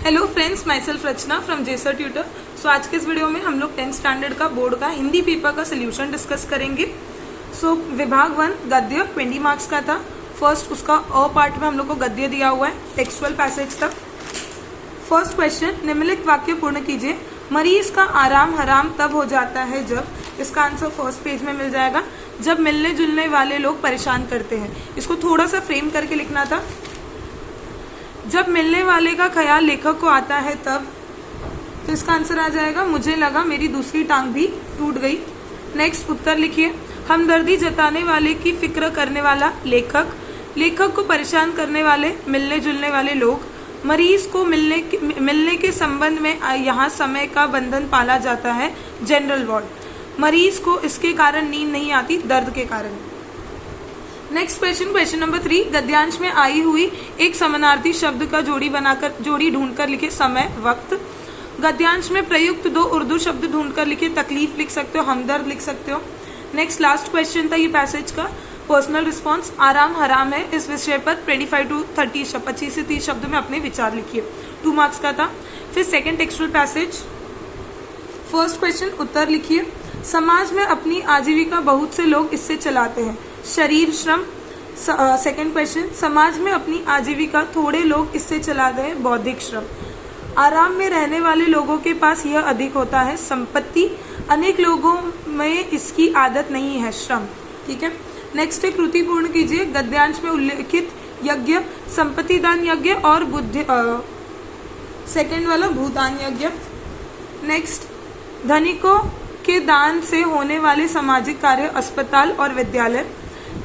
Hello friends, myself Rachna from जेसर tutor. So आज के इस वीडियो में हम लोग 10th स्टैंडर्ड का बोर्ड का हिंदी पेपर का सोल्यूशन डिस्कस करेंगे। सो विभाग 1 गद्य 20 मार्क्स का था। फर्स्ट उसका अ पार्ट में हम लोग को गद्य दिया हुआ है टेक्सचुअल पैसेज तक। फर्स्ट क्वेश्चन, निम्नलिखित वाक्य पूर्ण कीजिए। मरीज का आराम हराम तब हो जाता है जब, इसका आंसर फर्स्ट पेज में मिल जाएगा, जब मिलने जुलने वाले लोग परेशान करते हैं। इसको थोड़ा सा फ्रेम करके लिखना था। जब मिलने वाले का ख्याल लेखक को आता है तब, तो इसका आंसर आ जाएगा, मुझे लगा मेरी दूसरी टांग भी टूट गई। नेक्स्ट उत्तर लिखिए। हमदर्दी जताने वाले की फिक्र करने वाला लेखक, लेखक को परेशान करने वाले मिलने जुलने वाले लोग, मरीज को मिलने के संबंध में यहाँ समय का बंधन पाला जाता है जनरल वार्ड, मरीज को इसके कारण नींद नहीं आती, दर्द के कारण। नेक्स्ट क्वेश्चन, क्वेश्चन नंबर 3, गद्यांश में आई हुई एक समानार्थी शब्द का जोड़ी ढूंढकर लिखे। समय, वक्त। गद्यांश में प्रयुक्त 2 उर्दू शब्द ढूंढकर लिखे। तकलीफ लिख सकते हो, हमदर्द लिख सकते हो। नेक्स्ट लास्ट क्वेश्चन था ये पैसेज का। पर्सनल रिस्पॉन्स, आराम हराम है, इस विषय पर 25 से 30 शब्द में अपने विचार लिखिए। 2 मार्क्स का था। फिर second textual passage. First question, उत्तर लिखिए। समाज में अपनी आजीविका बहुत से लोग इससे चलाते हैं। शरीर श्रम। सेकंड क्वेश्चन, समाज में अपनी आजीविका थोड़े लोग इससे चलाते हैं। बौद्धिक श्रम। आराम में रहने वाले लोगों के पास यह अधिक होता है। संपत्ति। अनेक लोगों में इसकी आदत नहीं है। श्रम। ठीक है। नेक्स्ट है कृति पूर्ण कीजिए। गद्यांश में उल्लेखित यज्ञ, संपत्ति दान यज्ञ और बुद्धि सेकेंड वाला भूदान यज्ञ। नेक्स्ट, धनिकों के दान से होने वाले सामाजिक कार्य, अस्पताल और विद्यालय।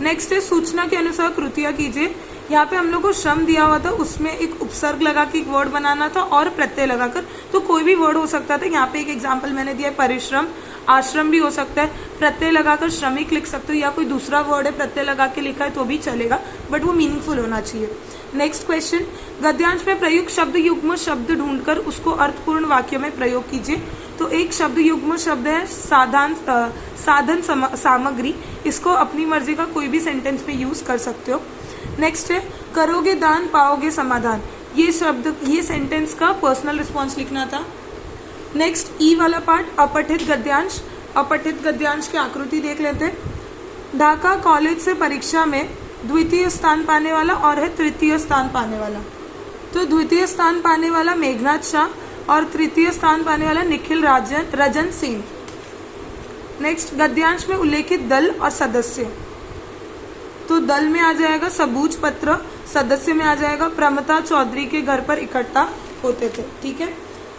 नेक्स्ट है सूचना के अनुसार कृतियां कीजिए। यहाँ पे हम लोग को श्रम दिया हुआ था, उसमें एक उपसर्ग लगा के एक वर्ड बनाना था और प्रत्यय लगाकर, तो कोई भी वर्ड हो सकता था। यहाँ पे एक एग्जाम्पल मैंने दिया है, परिश्रम। आश्रम भी हो सकता है, प्रत्यय लगाकर श्रमिक लिख सकते हो, या कोई दूसरा वर्ड है प्रत्यय लगा के लिखा है तो भी चलेगा, बट वो मीनिंगफुल होना चाहिए। नेक्स्ट क्वेश्चन, गद्यांश में प्रयुक्त शब्द युग्म शब्द ढूंढकर उसको अर्थपूर्ण वाक्य में प्रयोग कीजिए। तो एक शब्द युग्म शब्द है साधन सामग्री, इसको अपनी मर्जी का कोई भी सेंटेंस में यूज कर सकते हो। नेक्स्ट है करोगे दान पाओगे समाधान, ये शब्द ये सेंटेंस का पर्सनल रिस्पॉन्स लिखना था। नेक्स्ट ई वाला पार्ट, अपठित गद्यांश। अपठित गद्यांश की आकृति देख लेते हैं। ढाका कॉलेज से परीक्षा में द्वितीय स्थान पाने वाला और है तृतीय स्थान पाने वाला, तो द्वितीय स्थान पाने वाला मेघनाथ शाह और तृतीय स्थान पाने वाला निखिल रजन सिंह। नेक्स्ट, गद्यांश में उल्लेखित दल और सदस्य, तो दल में आ जाएगा सबूज पत्र, सदस्य में आ जाएगा प्रमता चौधरी के घर पर इकट्ठा होते थे। ठीक है,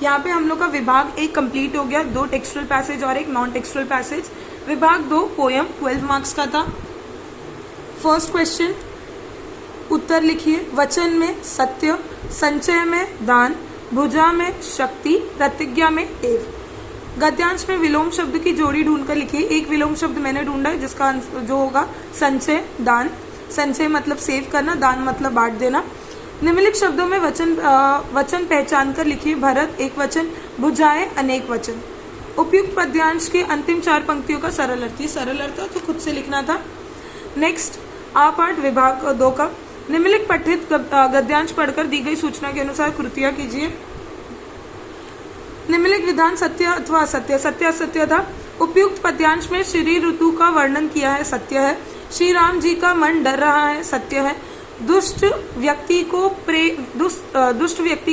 यहाँ पे हम लोग का विभाग 1 कंप्लीट हो गया। 2 टेक्सचुअल पैसेज और 1 नॉन टेक्सचुअल पैसेज। विभाग 2 पोयम 12 मार्क्स का था। फर्स्ट क्वेश्चन, उत्तर लिखिए। वचन में सत्य, संचय में दान, भुजा में शक्ति, प्रतिज्ञा में एव। गद्यांश में विलोम शब्द की जोड़ी ढूंढकर लिखिए। एक विलोम शब्द मैंने ढूंढा है जिसका जो होगा संचय दान। संचय मतलब सेव करना, दान मतलब बांट देना। निम्नलिखित शब्दों में वचन पहचान कर लिखिए। भरत एक वचन, भुजाएं अनेक वचन। उपयुक्त पद्यांश के अंतिम 4 पंक्तियों का सरल अर्थ, ये सरल अर्थ तो खुद से लिखना था। नेक्स्ट, आ पार्ट विभाग 2 का। निम्नलिखित पठित गद्यांश पढ़कर दी गई सूचना के अनुसार कृतियां कीजिए। निम्नलिखित विधान सत्य अथवा असत्य, सत्य असत्य था। उपयुक्त पद्यांश में श्री ऋतु का वर्णन किया है, सत्य है। श्री राम जी का मन डर रहा है, सत्य है। दुष्ट व्यक्ति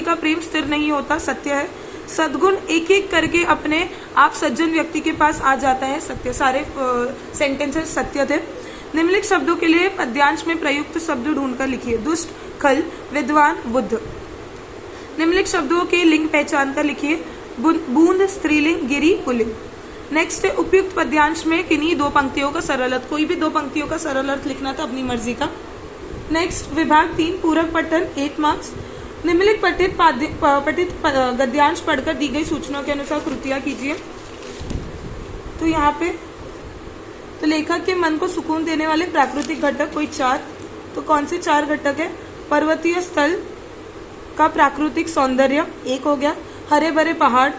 का प्रेम स्थिर नहीं होता, सत्य है। सद्गुण एक एक करके अपने आप सज्जन व्यक्ति के पास आ जाता है, सत्य। सारे सेंटेंसेस सत्य थे। निम्नलिखित शब्दों के लिए पद्यांश में प्रयुक्त शब्द ढूंढकर लिखिए। दुष्ट खल, विद्वान बुद्ध। निम्नलिखित शब्दों के लिंग पहचान कर लिखिए। बूंद स्त्रीलिंग, गिरी पुल्लिंग। नेक्स्ट है उपयुक्त पद्यांश में किन्हीं 2 पंक्तियों का सरल अर्थ, कोई भी 2 पंक्तियों का सरल अर्थ लिखना था अपनी मर्जी का। नेक्स्ट, विभाग 3 पूरक पठन 8 मार्क्स। निम्नलिखित पठित गद्यांश पढ़कर दी गई सूचनाओं के अनुसार कृतियां कीजिए। तो यहाँ पे तो लेखक के मन को सुकून देने वाले प्राकृतिक घटक कोई 4, तो कौन से 4 घटक है? पर्वतीय स्थल का प्राकृतिक सौंदर्य 1 हो गया, हरे भरे पहाड़।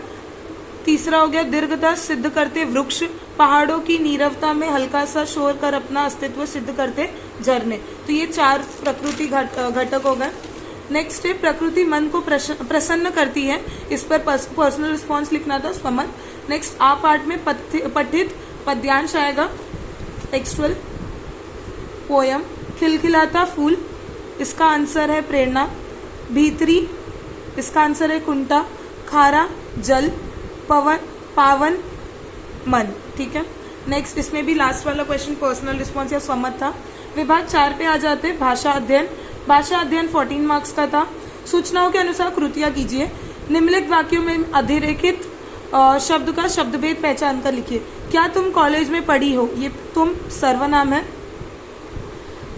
तीसरा हो गया दीर्घता सिद्ध करते वृक्ष, पहाड़ों की नीरवता में हल्का सा शोर कर अपना अस्तित्व सिद्ध करते झरने। तो ये 4 प्रकृति घटक हो गए। नेक्स्ट है प्रकृति मन को प्रसन्न करती है, इस पर पर्सनल रिस्पॉन्स लिखना था, स्वमत। नेक्स्ट आ पार्ट में पठित पद्यांश आएगा, टेक्सचुअल पोयम। खिलखिलाता फूल, इसका आंसर है प्रेरणा। भीतरी, इसका आंसर है कुंटा। खारा जल, पावन मन, ठीक है। नेक्स्ट इसमें भी लास्ट वाला क्वेश्चन पर्सनल रिस्पॉन्स या स्वमत था। विभाग 4 पे आ जाते हैं, भाषा अध्ययन। भाषा अध्ययन 14 मार्क्स का था। सूचनाओं के अनुसार कृतियां कीजिए। निम्नलिखित वाक्यों में अधिरेखित शब्द का शब्दभेद पहचान कर लिखिए। क्या तुम कॉलेज में पढ़ी हो, ये तुम सर्वनाम है।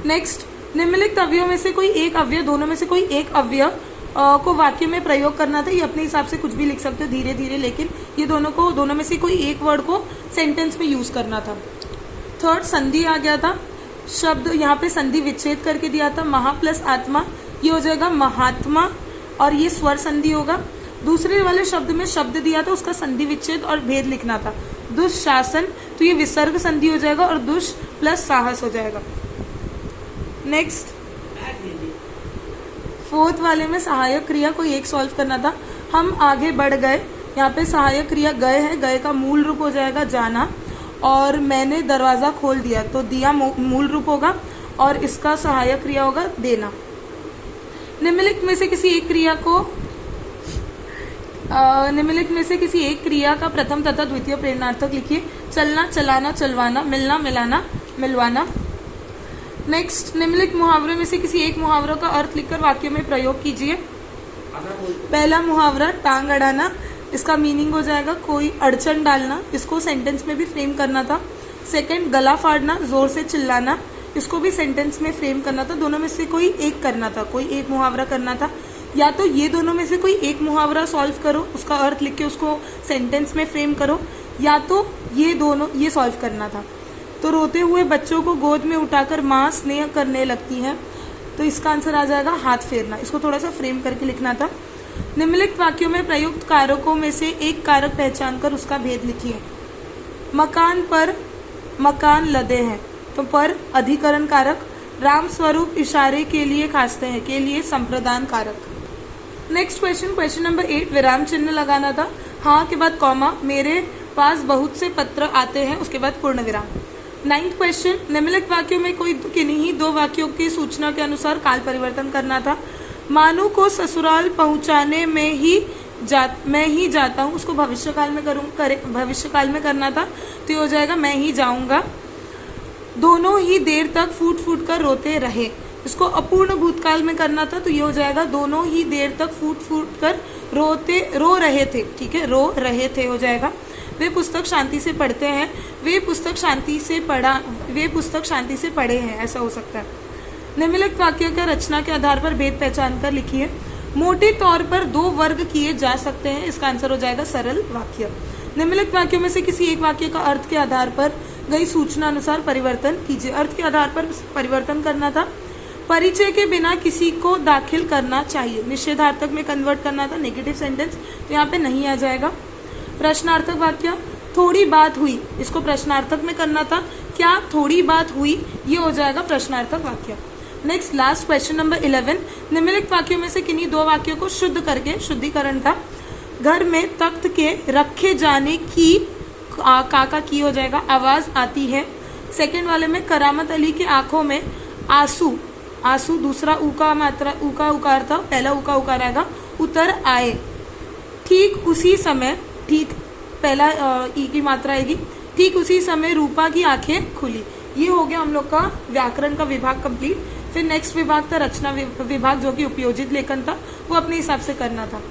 नेक्स्ट, निम्नलिखित अवयव में से कोई एक अवयव, दोनों में से कोई एक अवयव को वाक्य में प्रयोग करना था। ये अपने हिसाब से कुछ भी लिख सकते हो धीरे धीरे, लेकिन ये दोनों में से कोई एक वर्ड को सेंटेंस में यूज करना था। थर्ड, संधि आ गया था। शब्द यहाँ पे संधि विच्छेद करके दिया था, महा प्लस आत्मा, ये हो जाएगा महात्मा, और ये स्वर संधि होगा। दूसरे वाले शब्द में शब्द दिया था, उसका संधि विच्छेद और भेद लिखना था। दुष्शासन, तो ये विसर्ग संधि हो जाएगा और दुष प्लस साहस हो जाएगा। नेक्स्ट, फोर्थ वाले में सहायक क्रिया कोई एक सॉल्व करना था। हम आगे बढ़ गए, यहाँ पे सहायक क्रिया गए है, गए का मूल रूप हो जाएगा जाना, और मैंने दरवाजा खोल दिया, तो दिया मूल रूप होगा और इसका सहायक क्रिया होगा देना। निम्नलिखित में से किसी एक क्रिया का प्रथम तथा द्वितीय प्रेरणार्थक लिखिए। चलना, चलाना, चलवाना। मिलना, मिलाना, मिलवाना। नेक्स्ट, निम्नलिखित मुहावरे में से किसी एक मुहावरों का अर्थ लिखकर वाक्य में प्रयोग कीजिए। पहला मुहावरा टांग अड़ाना, इसका मीनिंग हो जाएगा कोई अड़चन डालना, इसको सेंटेंस में भी फ्रेम करना था। सेकंड, गला फाड़ना, जोर से चिल्लाना, इसको भी सेंटेंस में फ्रेम करना था। दोनों में से कोई एक करना था, कोई एक मुहावरा करना था। या तो ये दोनों में से कोई एक मुहावरा सॉल्व करो, उसका अर्थ लिख के उसको सेंटेंस में फ्रेम करो, या तो ये सॉल्व करना था। तो रोते हुए बच्चों को गोद में उठाकर माँ स्नेह करने लगती है, तो इसका आंसर आ जाएगा हाथ फेरना। इसको थोड़ा सा फ्रेम करके लिखना था। निम्नलिखित वाक्यों में प्रयुक्त कारकों में से एक कारक पहचान कर उसका भेद लिखिए। मकान पर मकान लदे हैं, तो पर अधिकरण कारक। राम स्वरूप इशारे के लिए खासते हैं, के लिए संप्रदान कारक। नेक्स्ट क्वेश्चन नंबर 8, विराम चिन्ह लगाना था। हाँ के बाद कॉमा, मेरे पास बहुत से पत्र आते हैं, उसके बाद पूर्ण विराम। 9th क्वेश्चन, निम्नलिखित वाक्यों में कोई किन्हीं दो वाक्यों की सूचना के अनुसार काल परिवर्तन करना था। मानू को ससुराल पहुंचाने मैं ही जाता हूँ, उसको भविष्यकाल में करना था, तो ये हो जाएगा मैं ही जाऊंगा। दोनों ही देर तक फूट फूट कर रोते रहे, इसको अपूर्ण भूतकाल में करना था, तो ये हो जाएगा दोनों ही देर तक फूट फूट कर रो रहे थे, ठीक है, रो रहे थे हो जाएगा। वे पुस्तक शांति से पढ़ते हैं, वे पुस्तक शांति से पढ़े हैं, ऐसा हो सकता है। निम्नलिखित वाक्य का रचना के आधार पर भेद पहचान कर लिखिए। मोटे तौर पर 2 वर्ग किए जा सकते हैं, इसका आंसर हो जाएगा सरल वाक्य। निम्नलिखित वाक्यों में से किसी एक वाक्य का अर्थ के आधार पर गई सूचना अनुसार परिवर्तन कीजिए। अर्थ के आधार पर परिवर्तन करना था। परिचय के बिना किसी को दाखिल करना चाहिए, निषेधार्थक में कन्वर्ट करना था, नेगेटिव सेंटेंस, तो यहाँ पे नहीं आ जाएगा। प्रश्नार्थक वाक्य, थोड़ी बात हुई, इसको प्रश्नार्थक में करना था। क्या थोड़ी बात हुई, ये हो जाएगा प्रश्नार्थक वाक्य। नेक्स्ट, लास्ट क्वेश्चन नंबर 11, निम्नलिखित वाक्यों में से किन्हीं 2 वाक्यों को शुद्ध करके, शुद्धिकरण था। घर में तख्त के रखे जाने की, काका की हो जाएगा, आवाज आती है। सेकंड वाले में करामत अली की आंखों में आंसू, दूसरा उका उकार था, पहला उका उकार आएगा, उतर आए। ठीक उसी समय, ठीक पहला ई की मात्रा आएगी, ठीक उसी समय रूपा की आंखें खुली। ये हो गया हम लोग का व्याकरण का विभाग कंप्लीट। फिर नेक्स्ट विभाग था रचना विभाग, जो कि उपयोजित लेखन था, वो अपने हिसाब से करना था।